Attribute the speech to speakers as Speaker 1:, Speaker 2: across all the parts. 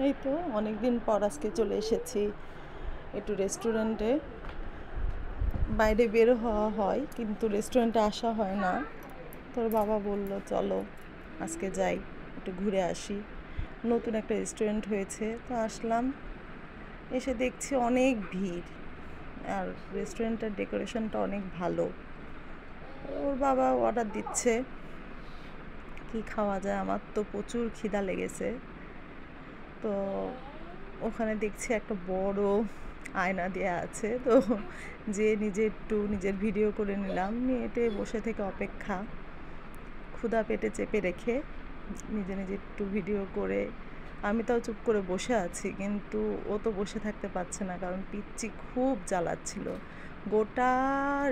Speaker 1: এই তো অনেক দিন পর আজকে চলে এসেছি একটু রেস্টুরেন্টে। বাইরে বের হওয়া হয় কিন্তু রেস্টুরেন্টে আসা হয় না। তোর বাবা বলল চলো আজকে যাই, একটু ঘুরে আসি। নতুন একটা রেস্টুরেন্ট হয়েছে তো আসলাম। এসে দেখছি অনেক ভিড়, আর রেস্টুরেন্টের ডেকোরেশনটা অনেক ভালো। ওর বাবা অর্ডার দিচ্ছে কি খাওয়া যায়, আমার তো প্রচুর খিদা লেগেছে। তো ওখানে দেখছি একটা বড় আয়না দেওয়া আছে, তো যে নিজে একটু নিজের ভিডিও করে নিলাম, নিয়ে এটে বসে থেকে অপেক্ষা, ক্ষুধা পেটে চেপে রেখে নিজে নিজে একটু ভিডিও করে। আমি তাও চুপ করে বসে আছি, কিন্তু ও তো বসে থাকতে পারছে না, কারণ পিচ্চি খুব জ্বালাচ্ছিল। গোটা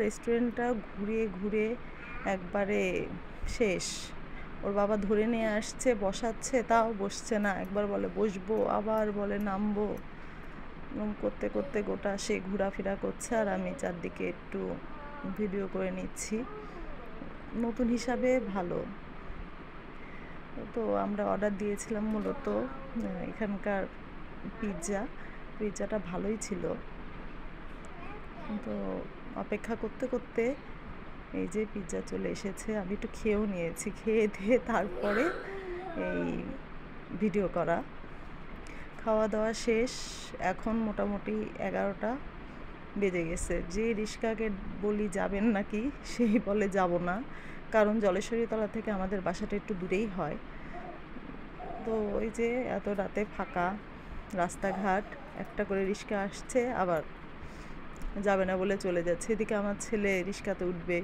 Speaker 1: রেস্টুরেন্টটা ঘুরে ঘুরে একবারে শেষ। ওর বাবা ধরে নিয়ে আসছে, বসাচ্ছে, তাও বসছে না। একবার বলে বসবো, আবার বলে নামবো। করতে করতে গোটা সে ঘোরাফেরা করছে, আর আমি চারদিকে একটু ভিডিও করে নিচ্ছি। নতুন হিসাবে ভালো। তো আমরা অর্ডার দিয়েছিলাম মূলত এখানকার পিৎজাটা ভালোই ছিল। তো অপেক্ষা করতে করতে এই যে পিৎজা চলে এসেছে। আমি একটু খেয়েও নিয়েছি, খেয়ে দিয়ে তারপরে এই ভিডিও করা। খাওয়া দাওয়া শেষ, এখন মোটামুটি 11টা বেজে গেছে। যে রিস্কাকে বলি যাবেন নাকি, সেই বলে যাব না, কারণ জলেশ্বরীতলা থেকে আমাদের বাসাটা একটু দূরেই হয়। তো ওই যে এত রাতে ফাঁকা রাস্তাঘাট, একটা করে রিস্কা আসছে, আবার যাবে না বলে চলে যাচ্ছে। এদিকে আমার ছেলে রিস্কাতে উঠবে,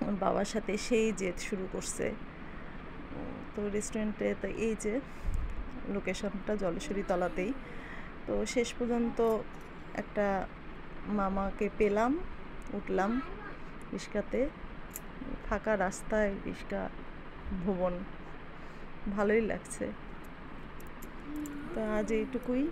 Speaker 1: ওর বাবার সাথে সেই জেদ শুরু করছে। তো রেস্টুরেন্টে তো এই যে লোকেশনটা জলেশ্বরী তলাতেই। তো শেষ পর্যন্ত একটা মামাকে পেলাম, উঠলাম রিস্কাতে। ফাঁকা রাস্তায় রিস্কা ভবন, ভালোই লাগছে। তো আজ এইটুকুই।